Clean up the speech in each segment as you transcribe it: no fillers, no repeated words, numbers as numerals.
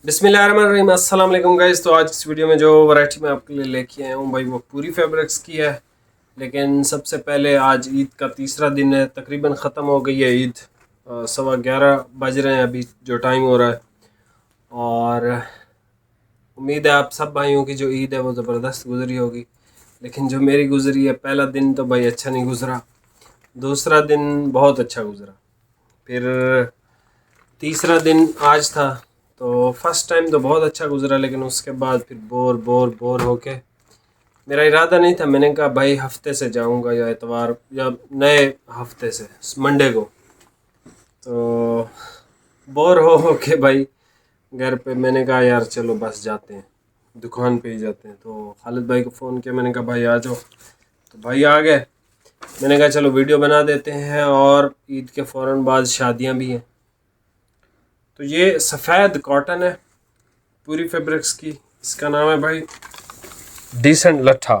बिस्मिल्लाहिर्रहमानिर्रहीम, अस्सलाम वालेकुम गाइस। तो आज इस वीडियो में जो वैरायटी मैं आपके लिए लेके आया हूँ भाई वो पूरी फैब्रिक्स की है। लेकिन सबसे पहले आज ईद का तीसरा दिन है, तकरीबन ख़त्म हो गई है ईद। 11:15 बज रहे हैं अभी जो टाइम हो रहा है। और उम्मीद है आप सब भाइयों की जो ईद है वो ज़बरदस्त गुजरी होगी। लेकिन जो मेरी गुजरी है, पहला दिन तो भाई अच्छा नहीं गुजरा, दूसरा दिन बहुत अच्छा गुजरा, फिर तीसरा दिन आज था। तो फर्स्ट टाइम तो बहुत अच्छा गुजरा, लेकिन उसके बाद फिर बोर बोर बोर होके मेरा इरादा नहीं था। मैंने कहा भाई हफ्ते से जाऊंगा या इतवार या नए हफ्ते से मंडे को। तो बोर हो के भाई घर पे मैंने कहा यार चलो बस जाते हैं, दुकान पे ही जाते हैं। तो खालिद भाई को फ़ोन किया, मैंने कहा भाई आ जाओ। तो भाई आ गए। मैंने कहा चलो वीडियो बना देते हैं, और ईद के फ़ौरन बाद शादियां भी हैं। तो ये सफ़ेद कॉटन है पूरी फैब्रिक्स की। इसका नाम है भाई डिसेंट लट्ठा।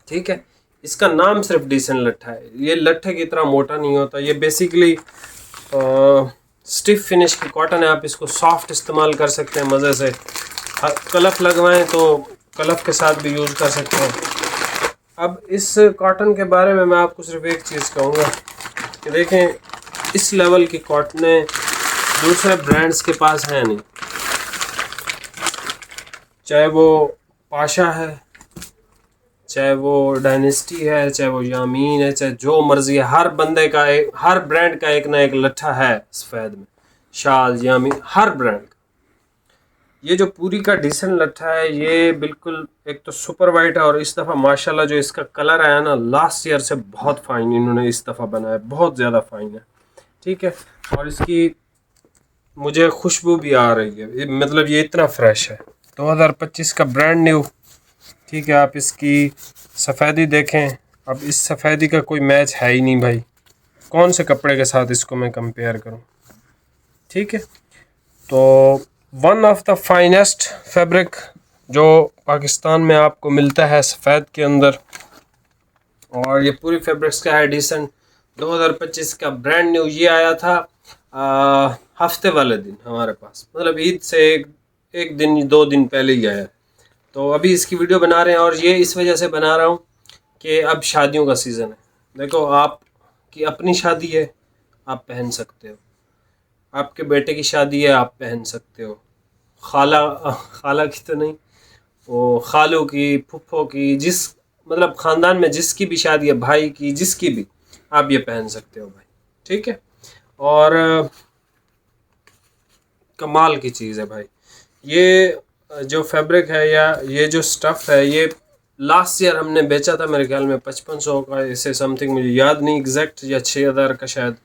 ठीक है, इसका नाम सिर्फ डिसेंट लट्ठा है। ये लट्ठे की तरह मोटा नहीं होता। ये बेसिकली स्टिफ फिनिश की कॉटन है। आप इसको सॉफ्ट इस्तेमाल कर सकते हैं मज़े से। कलफ लगवाएं तो कलफ के साथ भी यूज़ कर सकते हैं। अब इस कॉटन के बारे में मैं आपको सिर्फ एक चीज़ कहूँगा कि देखें, इस लेवल की कॉटनें दूसरे ब्रांड्स के पास हैं नहीं। चाहे वो पाशा है, चाहे वो डायनेस्टी है, चाहे वो यामीन है, चाहे जो मर्जी है, हर बंदे का एक, हर ब्रांड का एक ना एक लट्ठा है सफ़ेद में। शाल, यामीन, हर ब्रांड का। ये जो पूरी का डिसेंट लट्ठा है, ये बिल्कुल एक तो सुपर वाइट है, और इस दफ़ा माशाल्लाह जो इसका कलर आया ना, लास्ट ईयर से बहुत फ़ाइन इन्होंने इस दफ़ा बनाया, बहुत ज़्यादा फ़ाइन है। ठीक है, और इसकी मुझे खुशबू भी आ रही है, मतलब ये इतना फ्रेश है। 2025 का ब्रांड न्यू। ठीक है, आप इसकी सफ़ेदी देखें। अब इस सफ़ेदी का कोई मैच है ही नहीं भाई, कौन से कपड़े के साथ इसको मैं कंपेयर करूं। ठीक है, तो one of the finest fabric जो पाकिस्तान में आपको मिलता है सफ़ेद के अंदर। और ये पूरी फैब्रिक्स का है डिसेंट 2025 का ब्रांड न्यू। ये आया था हफ्ते वाले दिन हमारे पास, मतलब ईद से एक दिन 2 दिन पहले ही आया। तो अभी इसकी वीडियो बना रहे हैं, और ये इस वजह से बना रहा हूँ कि अब शादियों का सीज़न है। देखो, आपकी अपनी शादी है, आप पहन सकते हो। आपके बेटे की शादी है, आप पहन सकते हो। खाला की तो नहीं, वो खालों की, फुफ्फो की, जिस मतलब ख़ानदान में जिसकी भी शादी है, भाई की, जिसकी भी, आप ये पहन सकते हो भाई। ठीक है, और कमाल की चीज़ है भाई। ये जो फैब्रिक है या ये जो स्टफ़ है, ये लास्ट ईयर हमने बेचा था मेरे ख्याल में 5500 का, इसे समथिंग, मुझे याद नहीं एग्जैक्ट, या 6000 का शायद।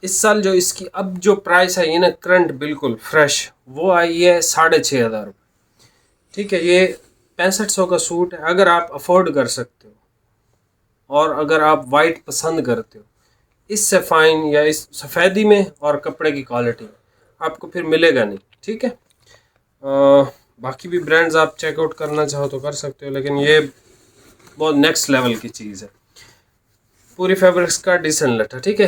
इस साल जो इसकी अब जो प्राइस है, ये ना करंट बिल्कुल फ्रेश, वो आई है 6500 रुपये। ठीक है, ये 6500 का सूट है। अगर आप अफोर्ड कर सकते हो, और अगर आप वाइट पसंद करते हो, इससे फ़ाइन या इस सफ़ेदी में और कपड़े की क्वालिटी में आपको फिर मिलेगा नहीं। ठीक है, बाकी भी ब्रांड्स आप चेकआउट करना चाहो तो कर सकते हो, लेकिन ये बहुत नेक्स्ट लेवल की चीज़ है। पूरी फैब्रिक्स का डिसेंट लट्ठा। ठीक है,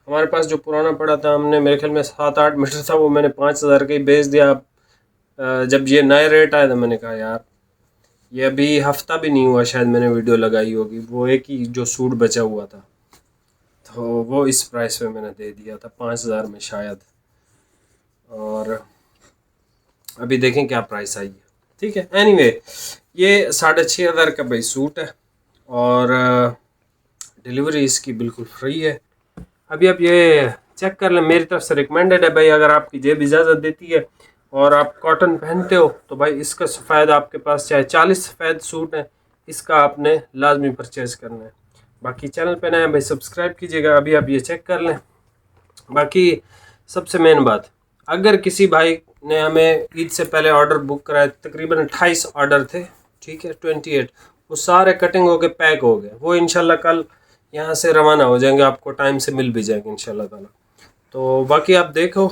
हमारे पास जो पुराना पड़ा था, हमने मेरे ख्याल में 7-8 मीटर था, वो मैंने 5000 का ही बेच दिया। जब ये नए रेट आया तो मैंने कहा यार, ये अभी हफ्ता भी नहीं हुआ शायद मैंने वीडियो लगाई होगी, वो एक ही जो सूट बचा हुआ था, तो वो इस प्राइस पे मैंने दे दिया था 5000 में शायद। और अभी देखें क्या प्राइस आई है। ठीक है, एनीवे, ये 6500 का भाई सूट है, और डिलीवरी इसकी बिल्कुल फ्री है। अभी आप ये चेक कर लें, मेरी तरफ से रिकमेंडेड है भाई। अगर आपकी जेब इजाज़त देती है और आप कॉटन पहनते हो, तो भाई इसका सफ़ेद आपके पास चाहे 40 सफ़ेद सूट हैं, इसका आपने लाजमी परचेज़ करना है। बाकी चैनल पे नए हैं भाई, सब्सक्राइब कीजिएगा। अभी आप ये चेक कर लें। बाकी सबसे मेन बात, अगर किसी भाई ने हमें ईद से पहले ऑर्डर बुक कराया, तकरीबन 28 ऑर्डर थे। ठीक है, 28, वो सारे कटिंग हो गए, पैक हो गए। वो इंशाल्लाह कल यहाँ से रवाना हो जाएंगे, आपको टाइम से मिल भी जाएंगे इंशाल्लाह ताला। तो बाकी आप देखो,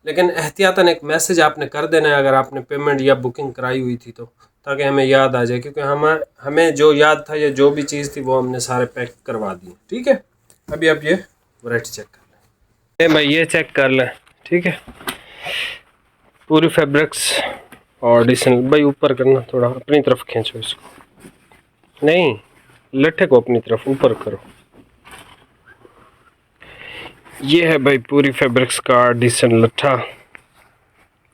लेकिन एहतियातन एक मैसेज आपने कर देना है अगर आपने पेमेंट या बुकिंग कराई हुई थी तो, ताकि हमें याद आ जाए, क्योंकि हमें जो याद था या जो भी चीज़ थी वो हमने सारे पैक करवा दी। ठीक है, अभी आप ये वैरायटी चेक कर लें। भाई ये चेक कर लें, ठीक है। पूरी फैब्रिक्स और डिसेंट भाई ऊपर करना, थोड़ा अपनी तरफ खींचो इसको, नहीं लट्ठे को अपनी तरफ ऊपर करो। ये है भाई पूरी फैब्रिक्स का डिसेंट लट्ठा,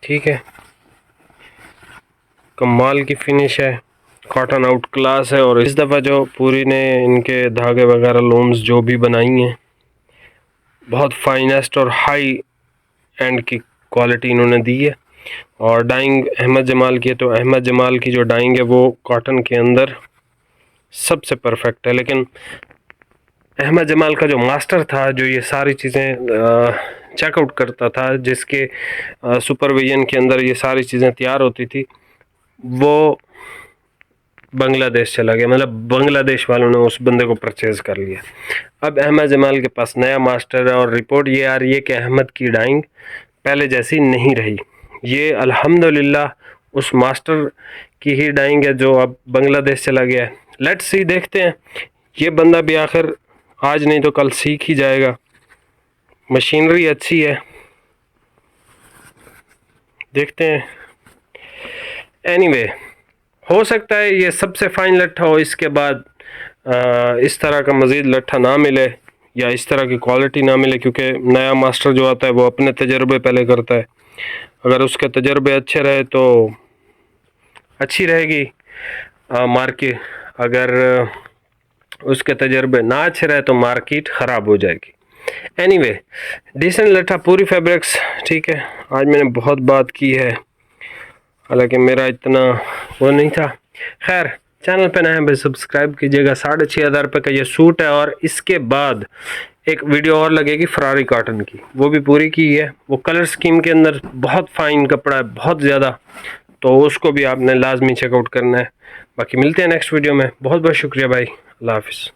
ठीक है। कमाल की फिनिश है, कॉटन आउट क्लास है। और इस दफ़ा जो पूरी ने इनके धागे वगैरह लूम्स जो भी बनाई हैं, बहुत फाइनेस्ट और हाई एंड की क्वालिटी इन्होंने दी है। और डाइंग अहमद जमाल की है, तो अहमद जमाल की जो डाइंग है वो कॉटन के अंदर सबसे परफेक्ट है। लेकिन अहमद जमाल का जो मास्टर था, जो ये सारी चीज़ें चेकआउट करता था, जिसके सुपरविजन के अंदर ये सारी चीज़ें तैयार होती थी, वो बांग्लादेश चला गया। मतलब बांग्लादेश वालों ने उस बंदे को परचेज़ कर लिया। अब अहमद जमाल के पास नया मास्टर है और रिपोर्ट ये आ रही है कि अहमद की डाइंग पहले जैसी नहीं रही। ये अल्हम्दुलिल्लाह उस मास्टर की ही डाइंग है जो अब बांग्लादेश चला गया है। लेट्स सी, देखते हैं। ये बंदा भी आखिर आज नहीं तो कल सीख ही जाएगा। मशीनरी अच्छी है, देखते हैं। एनीवे, हो सकता है ये सबसे फाइन लट्ठा हो, इसके बाद इस तरह का मज़ीद लट्ठा ना मिले या इस तरह की क्वालिटी ना मिले, क्योंकि नया मास्टर जो आता है वो अपने तजर्बे पहले करता है। अगर उसके तजर्बे अच्छे रहे तो अच्छी रहेगी मार्केट, अगर उसके तजर्बे ना अच्छे रहे तो मार्केट ख़राब हो जाएगी। एनीवे, डिसेंट लट्ठा पूरी फैब्रिक्स, ठीक है। आज मैंने बहुत बात की है, हालांकि मेरा इतना वो नहीं था। खैर, चैनल पे नए हैं भाई सब्सक्राइब कीजिएगा। 6,500 रुपये का ये सूट है और इसके बाद एक वीडियो और लगेगी फरारी कॉटन की, वो भी पूरी की है। वो कलर स्कीम के अंदर बहुत फ़ाइन कपड़ा है, बहुत ज़्यादा, तो उसको भी आपने लाजमी चेकआउट करना है। बाकी मिलते हैं नेक्स्ट वीडियो में। बहुत बहुत शुक्रिया भाई, अल्लाह हाफिज़।